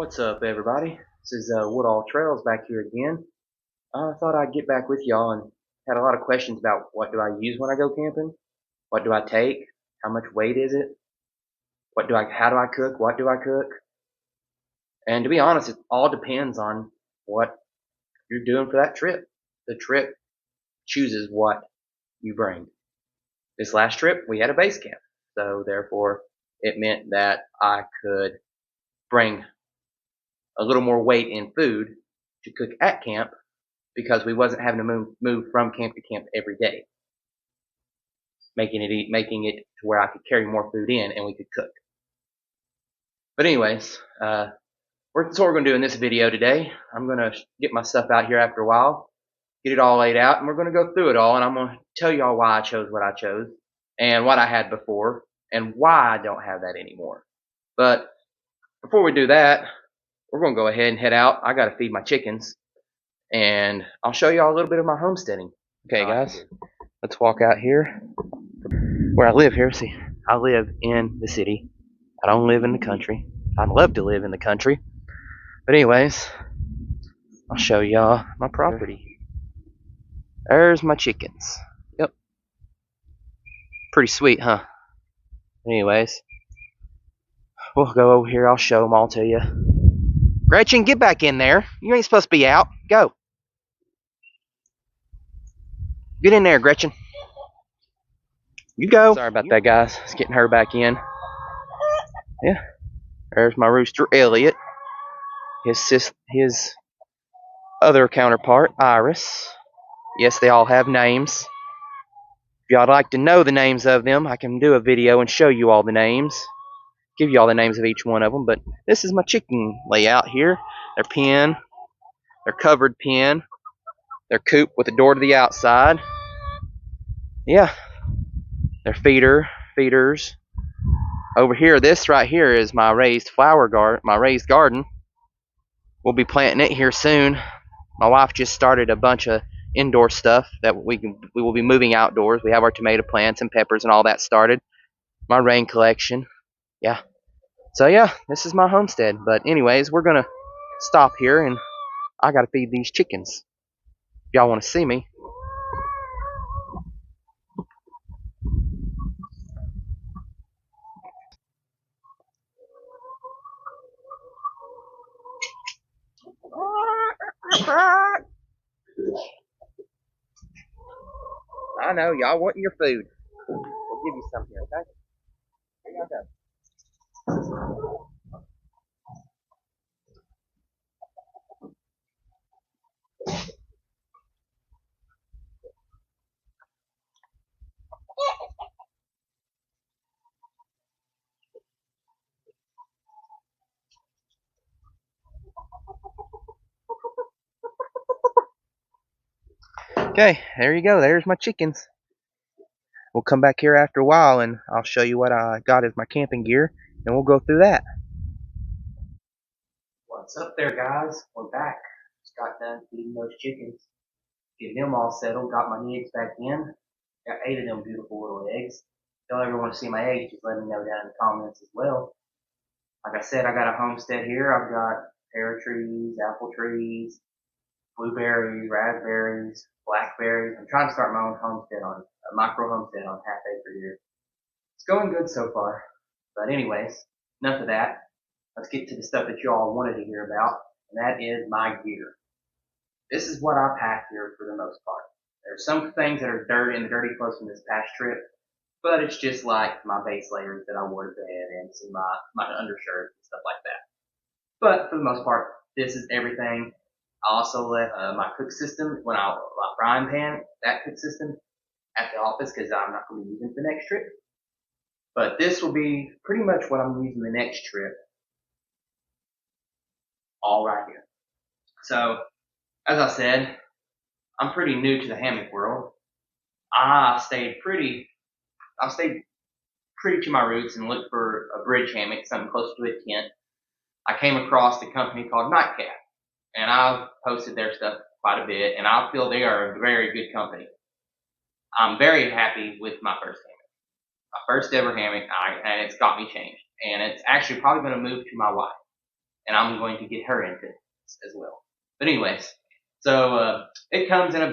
What's up, everybody? This is Woodall Trails back here again. I thought I'd get back with y'all and had a lot of questions about what do I use when I go camping? What do I take? How much weight is it? How do I cook? What do I cook? And to be honest, it all depends on what you're doing for that trip. The trip chooses what you bring. This last trip, we had a base camp. So therefore, it meant that I could bring a little more weight in food to cook at camp because we wasn't having to move from camp to camp every day, making it to where I could carry more food in and we could cook. But anyways, that's what we're gonna do in this video today. I'm gonna get my stuff out here after a while, get it all laid out, and we're gonna go through it all, and I'm gonna tell y'all why I chose what I chose and what I had before and why I don't have that anymore. But before we do that, we're gonna go ahead and head out. I gotta feed my chickens, and I'll show y'all a little bit of my homesteading. Okay, guys, let's walk out here where I live here. See, I live in the city. I don't live in the country. I'd love to live in the country. But anyways, I'll show y'all my property. There's my chickens. Yep. Pretty sweet, huh? Anyways, we'll go over here. I'll show them all to you. Gretchen, get back in there. You ain't supposed to be out. Go. Get in there, Gretchen. You go. Sorry about that, guys. It's getting her back in. Yeah. There's my rooster, Elliot. His other counterpart, Iris. Yes, they all have names. If y'all would like to know the names of them, I can do a video and show you all the names. Give you all the names of each one of them. But this is my chicken layout here. Their pen. Their covered pen. Their coop with a door to the outside. Yeah. Their feeders. Over here, this right here is my raised garden. We'll be planting it here soon. My wife just started a bunch of indoor stuff that we will be moving outdoors. We have our tomato plants and peppers and all that started. My rain collection. Yeah. So yeah, this is my homestead. But anyways, we're gonna stop here and I gotta feed these chickens. If y'all wanna see me. I know, y'all wanting your food. We'll give you some here, okay? Here y'all go. Okay, there you go. There's my chickens. We'll come back here after a while and I'll show you what I got as my camping gear and we'll go through that. What's up there, guys? We're back. Just got done feeding those chickens. Getting them all settled. Got my eggs back in. Got 8 of them beautiful little eggs. If y'all ever want to see my eggs, just let me know down in the comments as well. Like I said, I got a homestead here. I've got pear trees, apple trees, blueberries, raspberries, blackberries. I'm trying to start my own homestead a micro homestead on half acre here. It's going good so far. But anyways, enough of that. Let's get to the stuff that you all wanted to hear about, and that is my gear. This is what I pack here for the most part. There's some things that are in the dirty clothes from this past trip, but it's just like my base layers that I wore to bed and some my undershirts and stuff like that. But for the most part, this is everything. I also left my cook system my frying pan, that cook system, at the office because I'm not going to be using it for the next trip. But this will be pretty much what I'm using the next trip. All right here. So, as I said, I'm pretty new to the hammock world. I stayed pretty to my roots and looked for a bridge hammock, something close to a tent. I came across a company called Nightcap, and I've posted their stuff quite a bit, and I feel they are a very good company. I'm very happy with my first hammock. My first ever hammock, and it's got me changed. And it's actually probably going to move to my wife. and I'm going to get her into this as well. But anyways, so it comes in a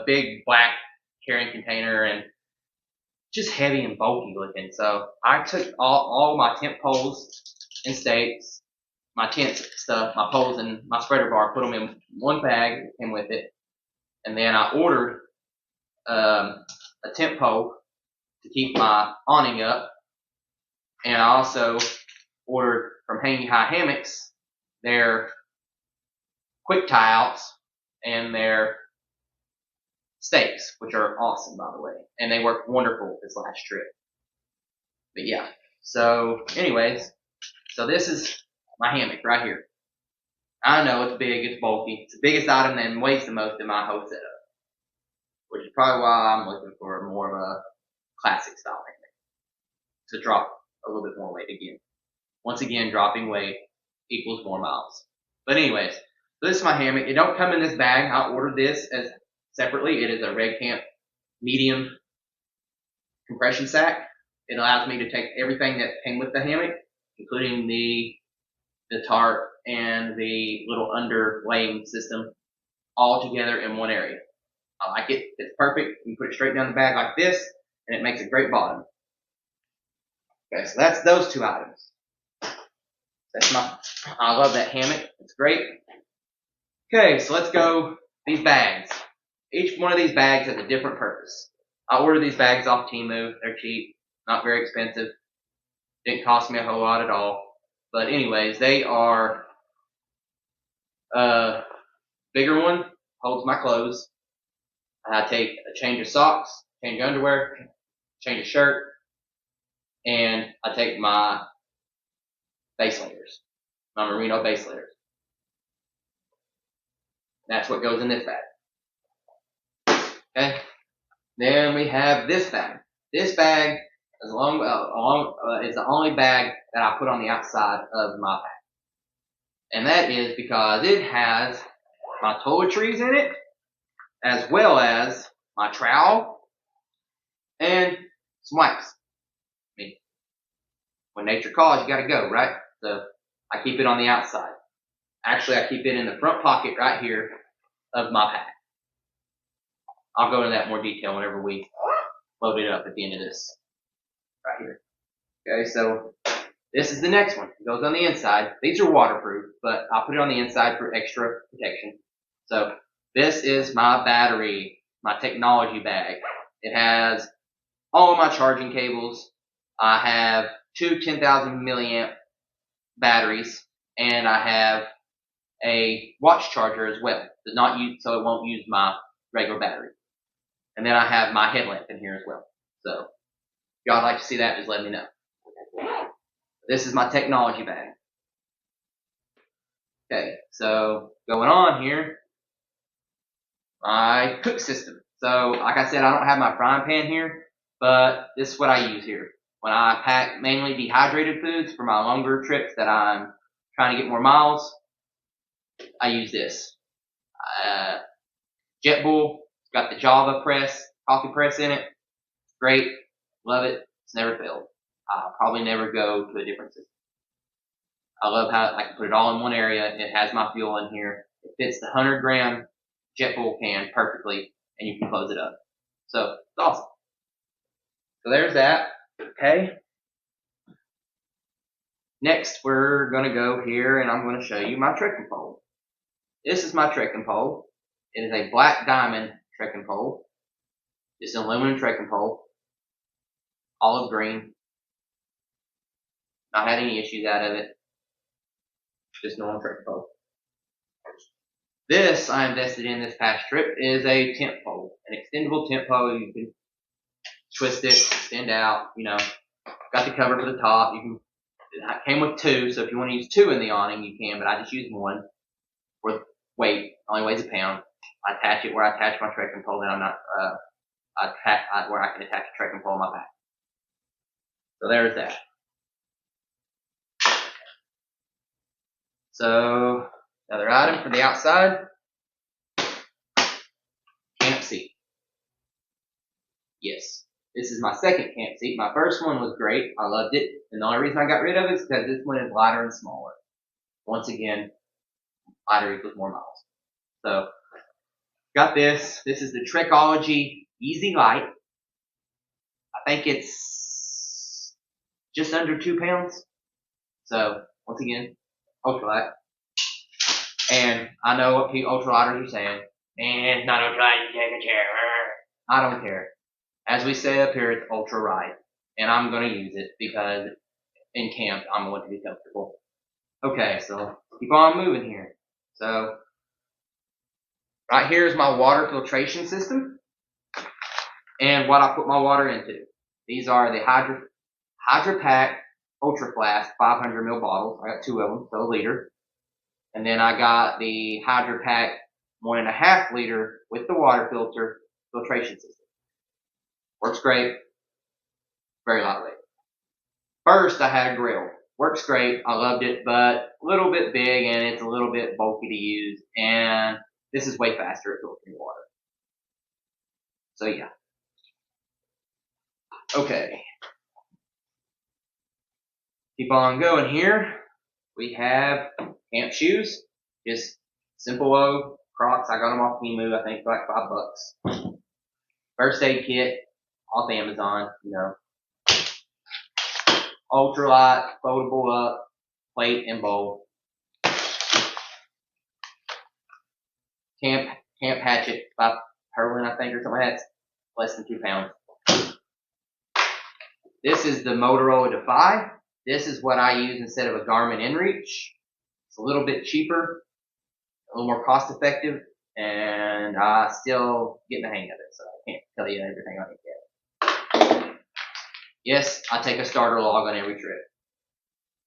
big black carrying container and just heavy and bulky looking. So I took all my tent poles and stakes, my tent stuff, my poles and my spreader bar, put them in one bag that came with it, and then I ordered a tent pole to keep my awning up, and I also ordered from Hanging High Hammocks their quick tie outs and their stakes, which are awesome, by the way, and they worked wonderful this last trip. But yeah, so anyways, so this is my hammock right here. I know it's big, it's bulky, it's the biggest item and weighs the most in my whole setup, which is probably why I'm looking for more of a classic style hammock to drop a little bit more weight again. Once again, dropping weight equals more miles. But anyways, so this is my hammock. It don't come in this bag. I ordered this as separately. It is a Red Camp medium compression sack. It allows me to take everything that came with the hammock, including the tarp and the little underlaying system, all together in one area. I like it. It's perfect. You can put it straight down the bag like this, and it makes a great bottom. Okay, so that's those two items. I love that hammock. It's great. Okay, so let's go these bags. Each one of these bags has a different purpose. I ordered these bags off Temu. They're cheap, not very expensive. Didn't cost me a whole lot at all. But anyways, they are bigger one holds my clothes. I take a change of socks, change of underwear, change of shirt, and I take my base layers, my merino base layers. That's what goes in this bag. Okay. Then we have this bag. This bag is the only bag that I put on the outside of my pack. And that is because it has my toiletries in it, as well as my trowel and some wipes. I mean, when nature calls, you gotta go, right? So I keep it on the outside. Actually, I keep it in the front pocket right here of my pack. I'll go into that in more detail whenever we load it up at the end of this right here. Okay, so this is the next one. It goes on the inside. These are waterproof, but I'll put it on the inside for extra protection. So this is my battery, my technology bag. It has all of my charging cables. I have two 10,000 milliamp batteries, and I have a watch charger as well. Does not use, so it won't use my regular battery. And then I have my headlamp in here as well. So if y'all would like to see that, just let me know. This is my technology bag. Okay, so going on here, my cook system. So like I said, I don't have my frying pan here, but this is what I use here. When I pack mainly dehydrated foods for my longer trips that I'm trying to get more miles, I use this. JetBull, it's got the Java press, coffee press in it. Great, love it. It's never failed. I'll probably never go to a different system. I love how I can put it all in one area. It has my fuel in here. It fits the 100-gram JetBull can perfectly, and you can close it up. So it's awesome. So there's that. Okay. Next, we're going to go here, and I'm going to show you my trekking pole. This is my trekking pole. It is a black diamond trekking pole. It's an aluminum trekking pole. Olive green. Not had any issues out of it. Just normal trekking pole. This I invested in this past trip is a tent pole. An extendable tent pole. You can twist it, extend out, you know. Got the cover for the top. It came with two, so if you want to use two in the awning, you can, but I just used one. For weight, only weighs a pound. I attach it where I attach my trekking pole, and I'm not, where I can attach a trekking pole on my back. So there's that. So, another item for the outside, camp seat. Yes, This is my second camp seat. My first one was great. I loved it. And the only reason I got rid of it is because this one is lighter and smaller. Once again, lighter equals more miles. So, got this. This is the Trekology Easy Light. I think it's just under 2 pounds. So, once again, ultralight. And I know what ultralighters are saying. Man, it's not ultralight, you take a chair. I don't care. As we say up here, it's ultra right. And I'm going to use it because in camp, I'm going to be comfortable. Okay, so keep on moving here. So, right here is my water filtration system. And what I put my water into. These are the Hydro Pack Ultra Flask 500 ml bottles. I got 2 of them, so a liter. And then I got the Hydro Pack 1.5 liter with the water filter filtration system. Works great. Very lightweight. First, I had a grill. Works great. I loved it, but a little bit big and it's a little bit bulky to use. And this is way faster at filtering water. So yeah. Okay. Keep on going here. We have camp shoes. Just simple old Crocs. I got them off Temu, I think for like $5. First aid kit off Amazon, you know. Ultralight, foldable up, plate and bowl. Camp hatchet by Herlin, I think, or something like that. It's less than 2 pounds. This is the Motorola Defy. This is what I use instead of a Garmin InReach. It's a little bit cheaper, a little more cost effective, and I still getting the hang of it, so I can't tell you everything on it yet. Yes, I take a starter log on every trip.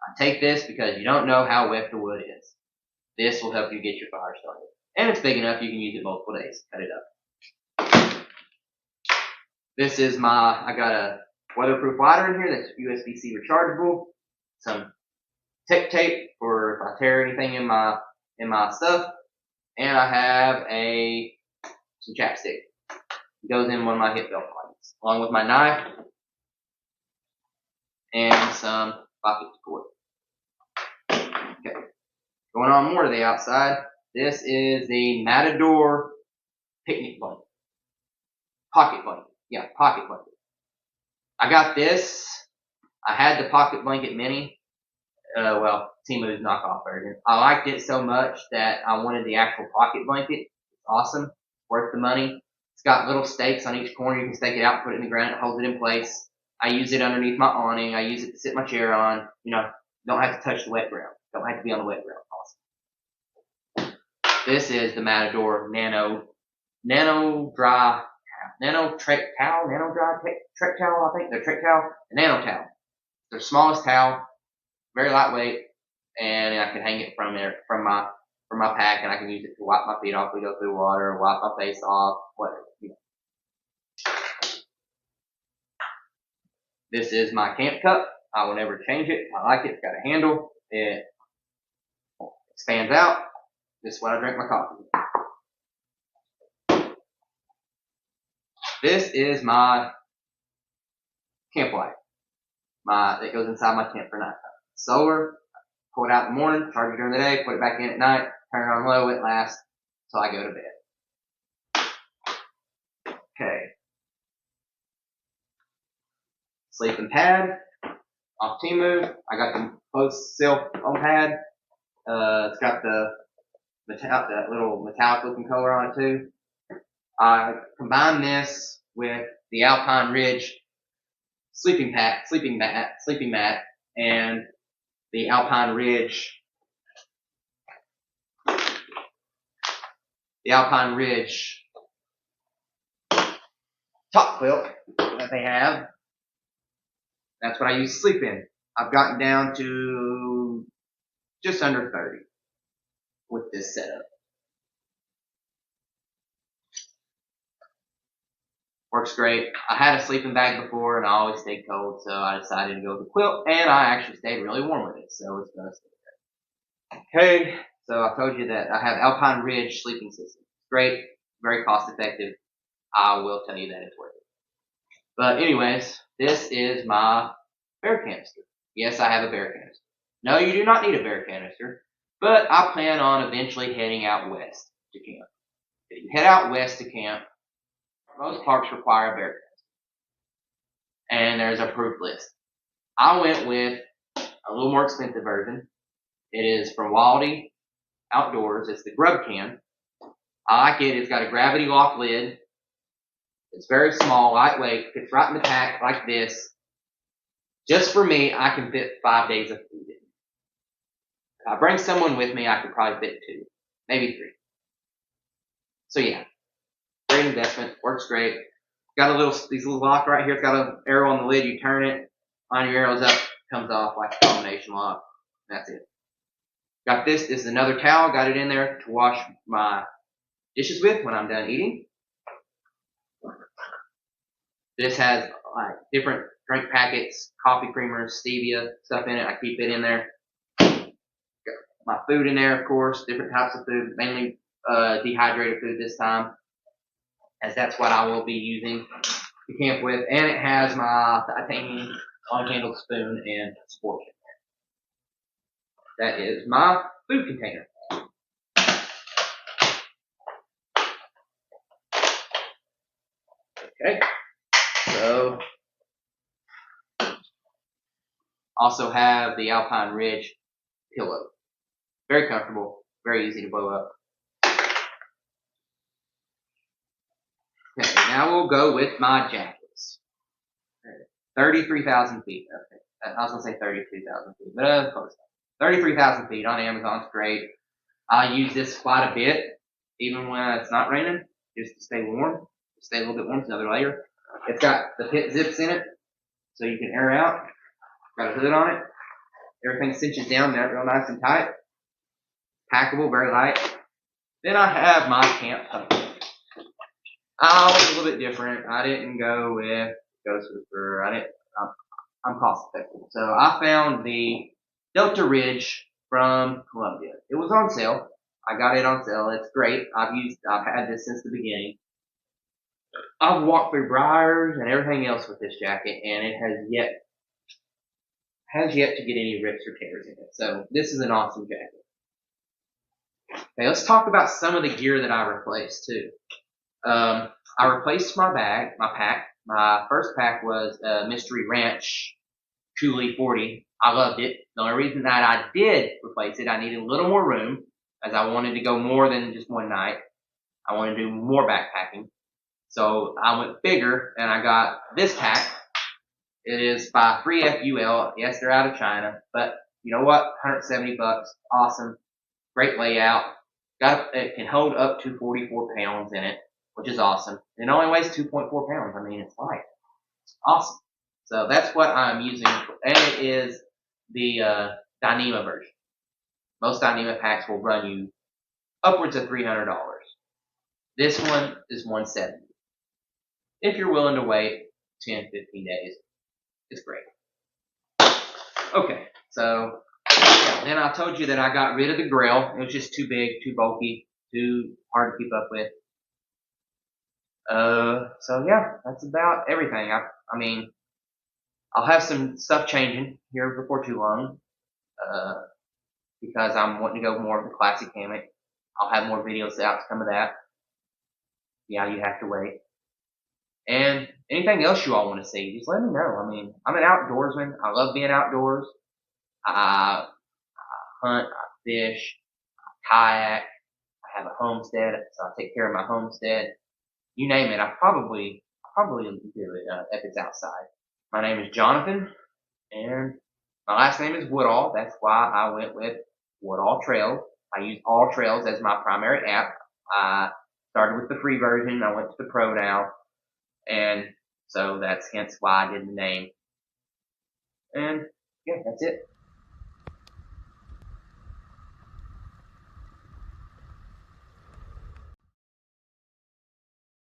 I take this because you don't know how wet the wood is. This will help you get your fire started. And it's big enough you can use it multiple days. Cut it up. This is I got a weatherproof lighter in here that's USB-C rechargeable. Some tech tape for if I tear anything in my stuff. And I have some chapstick. It goes in one of my hip belt pockets. Along with my knife and some pocket cord. Okay. Going on more to the outside. This is the Matador picnic blanket. Pocket blanket. Yeah, pocket blanket. I got this. I had the pocket blanket mini. Temu's knockoff version. I liked it so much that I wanted the actual pocket blanket. It's awesome. Worth the money. It's got little stakes on each corner. You can stake it out, put it in the ground. It holds it in place. I use it underneath my awning. I use it to sit my chair on. You know, don't have to touch the wet ground. Don't have to be on the wet ground. Awesome. This is the Matador Nano Trek Towel, Trek Towel, I think. They're Trek Towel, the Nano Towel. They're the smallest towel, very lightweight, and I can hang it from my pack, and I can use it to wipe my feet off. We go through water, wipe my face off, whatever. You know. This is my camp cup. I will never change it. I like it. It's got a handle. It expands out. This is what I drink my coffee. This is my camp light. That goes inside my tent for nighttime. Solar. Pull it out in the morning, charge it during the day, put it back in at night, turn it on low, it lasts until I go to bed. Okay. Sleeping pad off Temu. I got the closed silk on pad. It's got that little metallic looking color on it too. I combined this with the Alpine Ridge sleeping mat, and the Alpine Ridge top quilt that they have. That's what I used to sleep in. I've gotten down to just under 30 with this setup. Works great. I had a sleeping bag before and I always stayed cold, so I decided to go with the quilt, and I actually stayed really warm with it, so it's gonna stay there. Okay, so I told you that I have Alpine Ridge sleeping system. Great, very cost effective. I will tell you that it's worth it. But anyways, this is my bear canister. Yes, I have a bear canister. No, you do not need a bear canister, but I plan on eventually heading out west to camp. If you head out west to camp, most parks require a bear canister, and there's a proof list. I went with a little more expensive version. It is from Waldy Outdoors. It's the Grub can. I like it. It's got a gravity lock lid. It's very small, lightweight, fits right in the pack like this. Just for me, I can fit 5 days of food in. If I bring someone with me, I could probably fit 2, maybe 3. So yeah, great investment, works great. Got these little lock right here. It's got an arrow on the lid. You turn it, line your arrows up, comes off like a combination lock. That's it. Got this. This is another towel. Got it in there to wash my dishes with when I'm done eating. This has like different drink packets, coffee creamers, stevia, stuff in it. I keep it in there. Got my food in there, of course, different types of food, mainly dehydrated food this time, as that's what I will be using to camp with. And it has my titanium long-handled spoon and spork in there. That is my food container. Okay, so also have the Alpine Ridge pillow. Very comfortable, very easy to blow up. Okay, now we'll go with my jackets. 33,000 feet. Okay. I was going to say 32,000 feet, but close. 33,000 feet on Amazon. It's great. I use this quite a bit, even when it's not raining, just to stay warm. To stay a little bit warm. It's another layer. It's got the pit zips in it, so you can air out. Got a hood on it. Everything cinches down there real nice and tight. Packable, very light. Then I have my camp hood. I was a little bit different. I didn't go with Ghost Whisperer. I'm cost effective. So I found the Delta Ridge from Columbia. It was on sale. I got it on sale. It's great. I've had this since the beginning. I've walked through briars and everything else with this jacket, and it has yet to get any rips or tears in it. So this is an awesome jacket. Okay, let's talk about some of the gear that I replaced too. I replaced my pack. My first pack was a Mystery Ranch Coulee 40. I loved it. The only reason that I did replace it, I needed a little more room, as I wanted to go more than just one night. I wanted to do more backpacking. So I went bigger, and I got this pack. It is by 3FUL. Yes, they're out of China, but you know what? $170. Awesome. Great layout. It can hold up to 44 pounds in it, which is awesome. It only weighs 2.4 pounds. I mean, it's light. It's awesome. So that's what I'm using, and it is the Dyneema version. Most Dyneema packs will run you upwards of $300. This one is $170. If you're willing to wait 10, 15 days, it's great. Okay, so yeah, then I told you that I got rid of the grill. It was just too big, too bulky, too hard to keep up with. So yeah, that's about everything. I mean, I'll have some stuff changing here before too long, because I'm wanting to go more of the classic hammock. I'll have more videos out to come of that. Yeah, you have to wait. And anything else you all want to see, just let me know. I mean, I'm an outdoorsman. I love being outdoors. I hunt, I fish, I kayak. I have a homestead, so I take care of my homestead. You name it, I probably do it if it's outside. My name is Jonathan, and my last name is Woodall. That's why I went with Woodall Trails. I use All Trails as my primary app. I started with the free version. I went to the pro now, and so that's hence why I did the name. And yeah, that's it.